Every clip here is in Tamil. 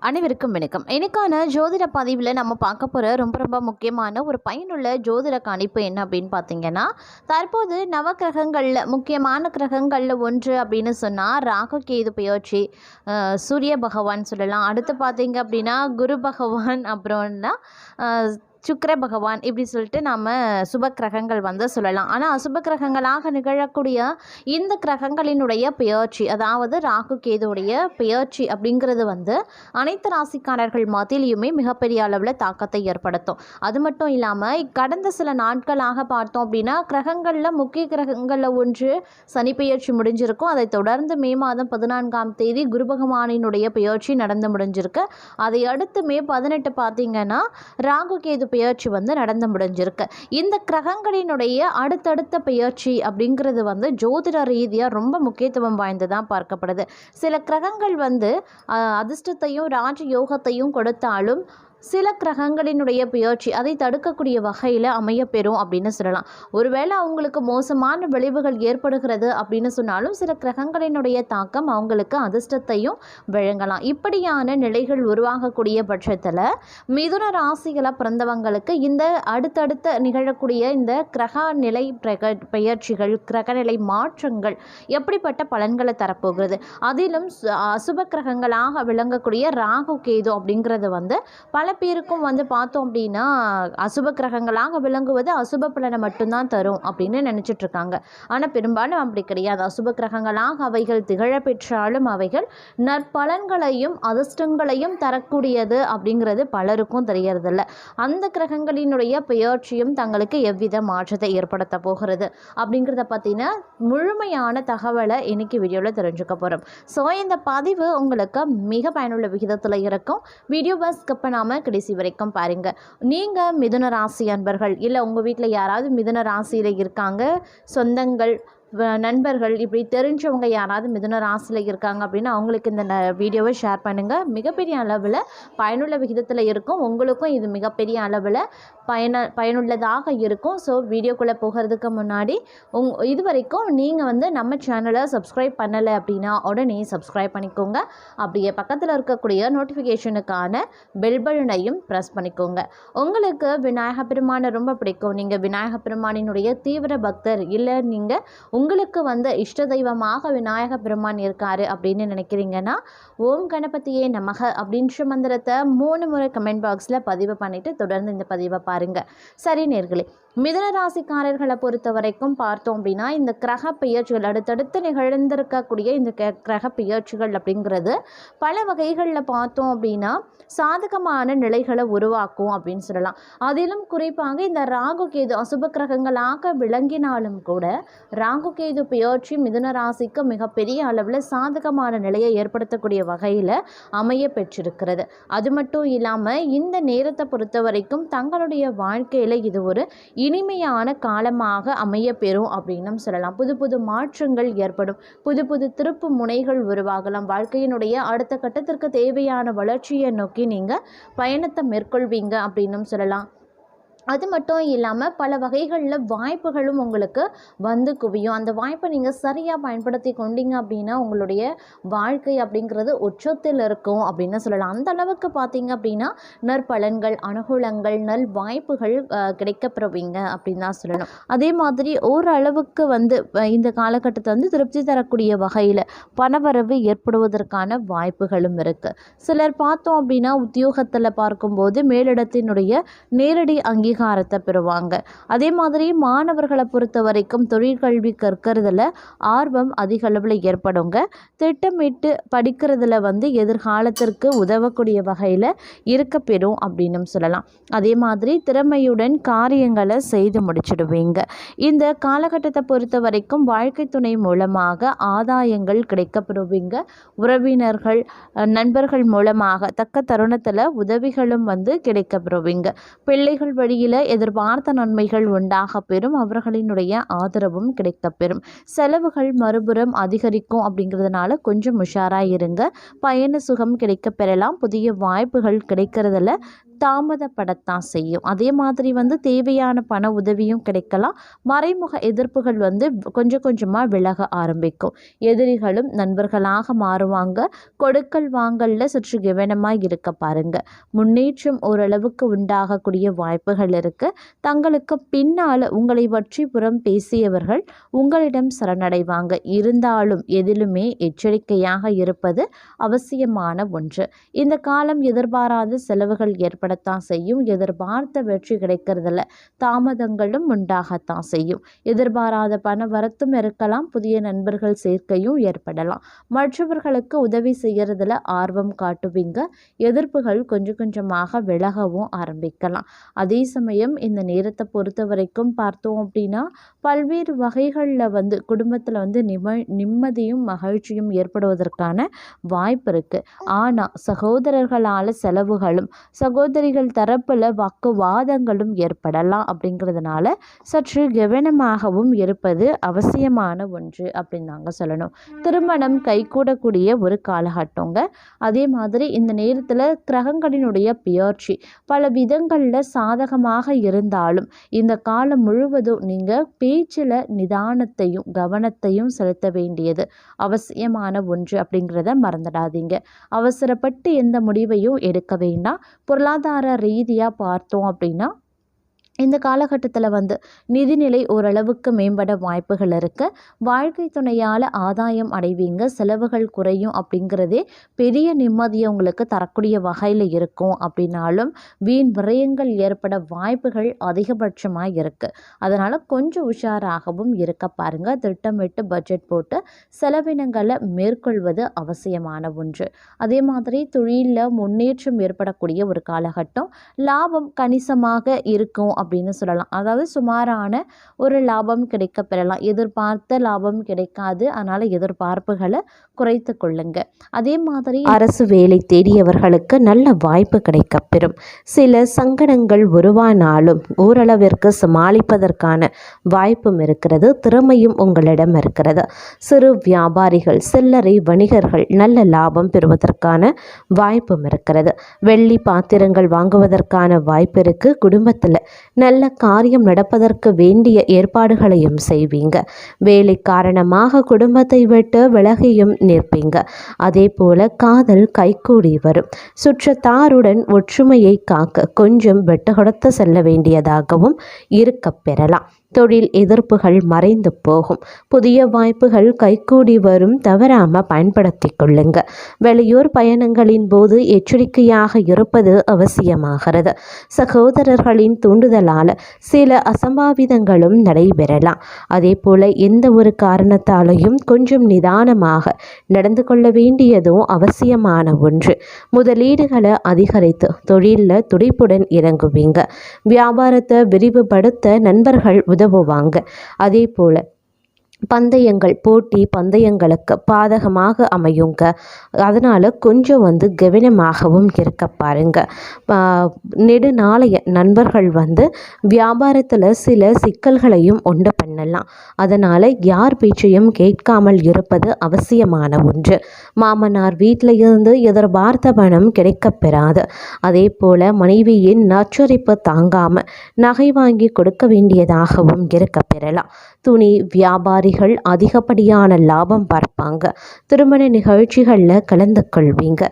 அனைவருக்கும் வணக்கம். இன்னைக்கான ஜோதிட பதிவில் நம்ம பார்க்க போகிற ரொம்ப முக்கியமான ஒரு பயனுள்ள ஜோதிட கணிப்பு என்ன அப்படின்னு பார்த்தீங்கன்னா, தற்போது நவக்கிரகங்களில் முக்கியமான கிரகங்களில் ஒன்று அப்படின்னு சொன்னால் ராகு கேது பெயர்ச்சி, சூரிய பகவான் சொல்லலாம். அடுத்து பார்த்தீங்க அப்படின்னா குரு பகவான், அப்புறம்னா சுக்கிர பகவான், இப்படி சொல்லிட்டு நாம் சுப கிரகங்கள் சொல்லலாம். ஆனால் அசுப கிரகங்களாக நிகழக்கூடிய இந்த கிரகங்களினுடைய பெயர்ச்சி, அதாவது ராகு கேதுடைய பெயர்ச்சி அப்படிங்கிறது அனைத்து ராசிக்காரர்கள் மத்தியிலையுமே மிகப்பெரிய அளவில் தாக்கத்தை ஏற்படுத்தும். அது மட்டும் இல்லாமல் கடந்த சில நாட்களாக பார்த்தோம் அப்படின்னா கிரகங்களில் முக்கிய கிரகங்களில் ஒன்று சனி பெயர்ச்சி முடிஞ்சிருக்கும். அதை தொடர்ந்து மே மாதம் 14ஆம் தேதி குரு பகவானினுடைய பெயர்ச்சி நடந்து முடிஞ்சிருக்கு. அதை அடுத்து மே 18 பார்த்தீங்கன்னா ராகு கேது பெயர்ச்சி நடந்து முடிஞ்சிருக்கு. இந்த கிரகங்களினுடைய அடுத்தடுத்த பெயர்ச்சி அப்படிங்கிறது ஜோதிட ரீதியாக ரொம்ப முக்கியத்துவம் வாய்ந்ததாக பார்க்கப்படுது. சில கிரகங்கள் அதிர்ஷ்டத்தையும் ராஜயோகத்தையும் கொடுத்தாலும் சில கிரகங்களினுடைய பெயர்ச்சி அதை தடுக்கக்கூடிய வகையில் அமையப்பெறும் அப்படின்னு சொல்லலாம். ஒருவேளை அவங்களுக்கு மோசமான விளைவுகள் ஏற்படுகிறது அப்படின்னு சொன்னாலும் சில கிரகங்களினுடைய தாக்கம் அவங்களுக்கு அதிர்ஷ்டத்தையும் வழங்கலாம். இப்படியான நிலைகள் உருவாகக்கூடிய பட்சத்தில் மிதுன ராசிகளை பிறந்தவங்களுக்கு இந்த அடுத்தடுத்த நிகழக்கூடிய இந்த கிரக நிலை பெயர்ச்சிகள், கிரகநிலை மாற்றங்கள் எப்படிப்பட்ட பலன்களை தரப்போகிறது, அதிலும் அசுப கிரகங்களாக விளங்கக்கூடிய ராகு கேது அப்படிங்கிறது பல பேருக்கும் பார்த்தோம் அப்படின்னா அசுப கிரகங்களாக விளங்குவது அசுப பலனை மட்டும்தான் தரும் அப்படின்னு நினைச்சிட்டு இருக்காங்க. ஆனால் பெரும்பாலும் அப்படி கிடையாது. அசுப கிரகங்களாக அவைகள் திகழ பெற்றாலும் அவைகள் நற்பலன்களையும் அதிர்ஷ்டங்களையும் தரக்கூடியது அப்படிங்கிறது பலருக்கும் தெரியறதில்ல. அந்த கிரகங்களினுடைய பெயர்ச்சியும் தங்களுக்கு எவ்வித மாற்றத்தை ஏற்படுத்த போகிறது அப்படிங்கிறத பற்றின முழுமையான தகவலை இன்னைக்கு வீடியோவில் தெரிஞ்சுக்க போகிறோம். ஸோ இந்த பதிவு உங்களுக்கு மிக பயனுள்ள விகிதத்தில் இருக்கும். வீடியோவை ஸ்கிப் பண்ணாமல் கடைசி வரைக்கும் பாருங்க. நீங்கள் மிதுன ராசி அன்பர்கள், இல்லை உங்கள் வீட்டில் யாராவது மிதுன ராசியில் இருக்காங்க, சொந்தங்கள், நண்பர்கள், இப்படி தெரிஞ்சவங்க யாராவது மிதுன ராசியில் இருக்காங்க அப்படின்னா அவங்களுக்கு இந்த வீடியோவை ஷேர் பண்ணுங்கள். மிகப்பெரிய அளவில் பயனுள்ள விகிதத்தில் இருக்கும். உங்களுக்கும் இது மிகப்பெரிய அளவில் பயனுள்ளதாக இருக்கும். ஸோ வீடியோக்குள்ளே போகிறதுக்கு முன்னாடி இது வரைக்கும் நீங்கள் நம்ம சேனலை சப்ஸ்கிரைப் பண்ணலை அப்படின்னா உடனே சப்ஸ்கிரைப் பண்ணிக்கோங்க. அப்படியே பக்கத்தில் இருக்கக்கூடிய நோட்டிஃபிகேஷனுக்கான பெல் பட்டனையும் ப்ரெஸ் பண்ணிக்கோங்க. உங்களுக்கு விநாயக பெருமானை ரொம்ப பிடிக்கும், நீங்கள் விநாயக பெருமானினுடைய தீவிர பக்தர், இல்லை நீங்கள் உங்களுக்கு இஷ்ட தெய்வமாக விநாயக பெருமான் இருக்காரு அப்படின்னு நினைக்கிறீங்கன்னா ஓம் கணபதியே நமக அப்படின்ற மந்திரத்தை 3 முறை கமெண்ட் பாக்ஸில் பதிவு பண்ணிவிட்டு தொடர்ந்து இந்த பதிவை பாருங்கள். சரி நேர்களே, மிதுன ராசிக்காரர்களை பொறுத்த வரைக்கும் பார்த்தோம் அப்படின்னா இந்த கிரக பெயர்ச்சிகள் அடுத்தடுத்து நிகழ்ந்திருக்கக்கூடிய இந்த கிரக பெயர்ச்சிகள் அப்படிங்கிறது பல வகைகளில் பார்த்தோம் அப்படின்னா சாதகமான நிலைகளை உருவாக்கும் அப்படின்னு சொல்லலாம். அதிலும் குறிப்பாக இந்த ராகு கேது அசுப கிரகங்களாக விளங்கினாலும் கூட ராகு கேது பெயர்ச்சி மிதுன ராசிக்கு மிகப்பெரிய அளவில் சாதகமான நிலையை ஏற்படுத்தக்கூடிய வகையில் அமைய பெற்றிருக்கிறது. அது மட்டும் இல்லாமல் இந்த நேரத்தை பொறுத்த வரைக்கும் தங்களுடைய வாழ்க்கையில் இது ஒரு இனிமையான காலமாக அமைய பெறும் அப்படின்னும் சொல்லலாம். புது மாற்றங்கள் ஏற்படும், புது திருப்பு முனைகள் உருவாகலாம். வாழ்க்கையினுடைய அடுத்த கட்டத்திற்கு தேவையான வளர்ச்சியை நோக்கி நீங்கள் பயணத்தை மேற்கொள்வீங்க அப்படின்னும் சொல்லலாம். அது மட்டும் இல்லாமல் பல வகைகளில் வாய்ப்புகளும் உங்களுக்கு குவியும். அந்த வாய்ப்பை நீங்கள் சரியாக பயன்படுத்தி கொண்டீங்க அப்படின்னா உங்களுடைய வாழ்க்கை அப்படிங்கிறது உச்சத்தில் இருக்கும் அப்படின்னு சொல்லலாம். அந்த அளவுக்கு பார்த்தீங்க அப்படின்னா நற்பலன்கள், அனுகூலங்கள், நல் வாய்ப்புகள் கிடைக்கப்பெறுவீங்க அப்படின்னு தான் சொல்லணும். அதே மாதிரி ஓரளவுக்கு இந்த காலகட்டத்தை திருப்தி தரக்கூடிய வகையில் பணவரவு ஏற்படுவதற்கான வாய்ப்புகளும் இருக்குது. சிலர் பார்த்தோம் அப்படின்னா உத்தியோகத்தில் பார்க்கும்போது மேலிடத்தினுடைய நேரடி அங்கீகாரத்தை பெறுவாங்க. அதே மாதிரி மாணவர்களை பொறுத்த வரைக்கும் தொழிற்கல்வி கற்கிறதுல ஆர்வம் அதிக அளவில் ஏற்படுங்க. திட்டமிட்டு படிக்கிறதுல எதிர்காலத்திற்கு உதவக்கூடிய வகையில் இருக்க பெறும் அப்படின்னு சொல்லலாம். அதே மாதிரி திறமையுடன் காரியங்களை செய்து முடிச்சிடுவீங்க. இந்த காலகட்டத்தை பொறுத்த வரைக்கும் வாழ்க்கை துணை மூலமாக ஆதாயங்கள் கிடைக்கப்பெறுவீங்க. உறவினர்கள், நண்பர்கள் மூலமாக தக்க தருணத்தில் உதவிகளும் கிடைக்கப்பெறுவீங்க. பிள்ளைகள் வழியில் எதிர்பார்த்த நன்மைகள் உண்டாக பெறும். அவர்களினுடைய ஆதரவும் கிடைக்கப்பெறும். செலவுகள் மறுபுறம் அதிகரிக்கும் அப்படிங்கிறதுனால கொஞ்சம் உஷாராக இருங்க. பயண சுகம் கிடைக்க பெறலாம். புதிய வாய்ப்புகள் கிடைக்கிறதுல தாமதப்படத்தான் செய்யும். அதே மாதிரி தேவையான பண உதவியும் கிடைக்கலாம். மறைமுக எதிர்ப்புகள் கொஞ்சம் கொஞ்சமாக விலக ஆரம்பிக்கும். எதிரிகளும் நண்பர்களாக மாறுவாங்க. கொடுக்கல் வாங்கல்ல சற்று கவனமாக இருக்க பாருங்க. முன்னேற்றம் ஓரளவுக்கு உண்டாகக்கூடிய வாய்ப்புகள் இருக்கு. தங்களுக்கு பின்னால் உங்களை பற்றி புறம் பேசியவர்கள் உங்களிடம் சரணடைவாங்க. இருந்தாலும் எதிலுமே எச்சரிக்கையாக இருப்பது அவசியமான ஒன்று. இந்த காலம் எதிர்பாராத செலவுகள் ஏற்படத்தான் செய்யும். எதிர்பார்த்த வெற்றி கிடைக்கிறதுல தாமதங்களும் உண்டாகத்தான் செய்யும். எதிர்பாராத பண வரத்தும் இருக்கலாம். புதிய நண்பர்கள் சேர்க்கையும் ஏற்படலாம். மற்றவர்களுக்கு உதவி செய்யறதுல ஆர்வம் காட்டுவீங்க. எதிர்ப்புகள் கொஞ்சம் கொஞ்சமாக விலகவும் ஆரம்பிக்கலாம். அதே சமயம் இந்த நேரத்தை பொறுத்த வரைக்கும் பார்த்தோம் அப்படின்னா பல்வேறு வகைகளில் குடும்பத்தில் நிம்மதியும் மகிழ்ச்சியும் ஏற்படுவதற்கான வாய்ப்பு இருக்கு. ஆனால் சகோதரர்களால் செலவுகளும் சகோதரிகள் தரப்புல வாக்குவாதங்களும் ஏற்படலாம். அப்படிங்கிறதுனால சற்று கவனமாகவும் இருப்பது அவசியமான ஒன்று அப்படின்னு நாங்கள் சொல்லணும். திருமணம் கைகூடக்கூடிய ஒரு காலகட்டங்க. அதே மாதிரி இந்த நேரத்தில் கிரகங்களினுடைய பெயர்ச்சி பல விதங்களில் சாதகமாக இருந்தாலும் இந்த காலம் முழுவதும் நீங்கள் பேச்சில் நிதானத்தையும் கவனத்தையும் செலுத்த வேண்டியது அவசியமான ஒன்று அப்படிங்கிறத மறந்துடாதீங்க. அவசரப்பட்டு எந்த முடிவையும் எடுக்க வேண்டாம். பொருளாதார ரீதியாக பார்த்தோம் அப்படின்னா இந்த காலகட்டத்தில் நிதிநிலை ஓரளவுக்கு மேம்பட வாய்ப்புகள் இருக்குது. வாழ்க்கை துணையால் ஆதாயம் அடைவீங்க. செலவுகள் குறையும். அப்படிங்கிறதே பெரிய நிம்மதியை உங்களுக்கு தரக்கூடிய வகையில் இருக்கும். அப்படின்னாலும் வீண் விரயங்கள் ஏற்பட வாய்ப்புகள் அதிகபட்சமாக இருக்குது. அதனால் கொஞ்சம் உஷாராகவும் இருக்க பாருங்கள். திட்டமிட்டு பட்ஜெட் போட்டு செலவினங்களை மேற்கொள்வது அவசியமான ஒன்று. அதே மாதிரி தொழிலில் முன்னேற்றம் ஏற்படக்கூடிய ஒரு காலகட்டம். லாபம் கணிசமாக இருக்கும் அப்படின்னு சொல்லலாம். அதாவது சுமாரான ஒரு லாபம் கிடைக்க பெறலாம். எதிர்பார்த்த லாபம் கிடைக்காது. அதனால் எதிர்பார்ப்புகளை குறைத்து கொள்ளுங்க. அதே மாதிரி அரசு வேலை தேடியவர்களுக்கு நல்ல வாய்ப்பு கிடைக்க பெறும். சில சங்கடங்கள் உருவானாலும் ஓரளவிற்கு சமாளிப்பதற்கான வாய்ப்பும் இருக்கிறது. திறமையும் உங்களிடம் இருக்கிறது. சிறு வியாபாரிகள் சில்லறை வணிகர்கள் நல்ல லாபம் பெறுவதற்கான வாய்ப்பும் இருக்கிறது. வெள்ளி பாத்திரங்கள் வாங்குவதற்கான வாய்ப்பு இருக்கு. குடும்பத்தில் நல்ல காரியம் நடப்பதற்கு வேண்டிய ஏற்பாடுகளையும் செய்வீங்க. வேலை காரணமாக குடும்பத்தை விட்டு விலகியும் நிற்பீங்க. அதே போல காதல் கைகூடி வரும். சுற்றத்தாருடன் ஒற்றுமையை காக்க கொஞ்சம் விட்டு கொடுத்து செல்ல வேண்டியதாகவும் இருக்க பெறலாம். தொழில் எதிர்ப்புகள் மறைந்து போகும். புதிய வாய்ப்புகள் கைகூடி வரும். தவறாம பயன்படுத்தி கொள்ளுங்க. வெளியூர் பயணங்களின் போது எச்சரிக்கையாக இருப்பது அவசியமாகிறது. சகோதரர்களின் தூண்டுதலால் சில அசம்பாவிதங்களும் நடைபெறலாம். அதே போல எந்த ஒரு காரணத்தாலையும் கொஞ்சம் நிதானமாக நடந்து கொள்ள வேண்டியதும் அவசியமான ஒன்று. முதலீடுகளை அதிகரித்து தொழிலில் துடிப்புடன் இறங்குவீங்க. வியாபாரத்தை விரிவுபடுத்த நண்பர்கள் உதவுவாங்க. அதே போல பந்தயங்கள் போட்டி பந்தயங்களுக்கு பாதகமாக அமையுங்க. அதனால் கொஞ்சம் கவனமாகவும் இருக்க பாருங்க. நெடுநாளைய நண்பர்கள் வியாபாரத்தில் சில சிக்கல்களையும் உண்டு பண்ணலாம். அதனால் யார் பேச்சையும் கேட்காமல் இருப்பது அவசியமான ஒன்று. மாமனார் வீட்டில் இருந்து எதிர்பார்த்த பணம் கிடைக்க பெறாது. அதே போல் மனைவியின் நச்சரிப்பு தாங்காமல் நகை வாங்கி கொடுக்க வேண்டியதாகவும் இருக்க பெறலாம். துணி வியாபாரிகள் அதிகப்படியான லாபம் பார்ப்பாங்க. திருமண நிகழ்ச்சிகளில் கலந்து கொள்வீங்க.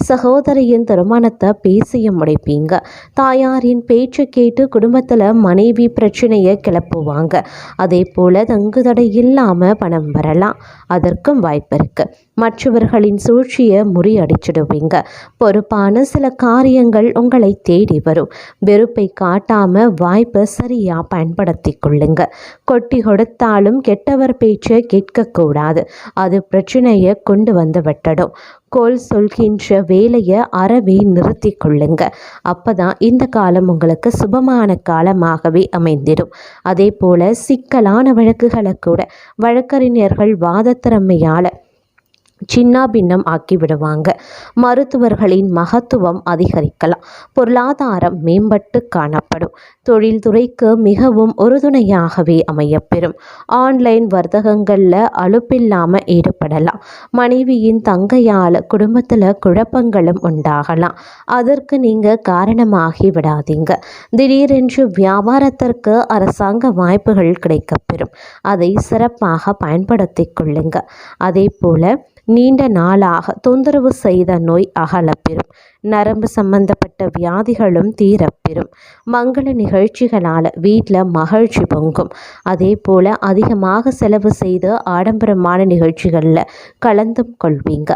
சகோதரியின் திருமணத்தை பேசிய முடிப்பீங்க. தாயாரின் பேச்சு கேட்டு குடும்பத்தில் மனைவி பிரச்சனையை கிளப்புவாங்க. அதே போல் தங்குதடை இல்லாமல் பணம் வரலாம். அதற்கும் வாய்ப்பு இருக்கு. மற்றவர்களின் சூழ்ச்சியை முறியடிச்சிடுவீங்க. பொறுப்பான சில காரியங்கள் உங்களை தேடி வரும். வெறுப்பை காட்டாம வாய்ப்பை சரியா பயன்படுத்தி கொள்ளுங்க. கொட்டி கொடுத்தாலும் கெட்டவர் பேச்சை கேட்கக்கூடாது. அது பிரச்சனையை கொண்டு விட்டடும். கோல் சொல்கின்ற வேலையை அறவே நிறுத்தி கொள்ளுங்க. அப்பதான் இந்த காலம் உங்களுக்கு சுபமான காலமாகவே அமைந்திடும். அதே போல சிக்கலான வழக்குகளை கூட வழக்கறிஞர்கள் வாதத்திறமையால் சின்னாபின்னம் ஆக்கி விடுவாங்க. மருத்துவர்களின் மகத்துவம் அதிகரிக்கலாம். பொருளாதாரம் மேம்பட்டு காணப்படும். தொழில்துறைக்கு மிகவும் உறுதுணையாகவே அமையப்பெறும். ஆன்லைன் வர்த்தகங்களில் அலுப்பில்லாமல் ஈடுபடலாம். மனைவியின் தங்கையால் குடும்பத்தில் குழப்பங்களும் உண்டாகலாம். அதற்கு நீங்கள் காரணமாகி விடாதீங்க. திடீரென்று வியாபாரத்திற்கு அரசாங்க வாய்ப்புகள் கிடைக்கப்பெறும். அதை சிறப்பாக பயன்படுத்தி கொள்ளுங்க. அதே போல நீண்ட நாளாக தொந்தரவு செய்த நோய் அகலப்பெறும். நரம்பு சம்பந்தப்பட்ட வியாதிகளும் தீரப்பெறும். மங்கள நிகழ்ச்சிகளால் வீட்டில் மகிழ்ச்சி பொங்கும். அதே போல் அதிகமாக செலவு செய்து ஆடம்பரமான நிகழ்ச்சிகளில் கலந்து கொள்வீங்க.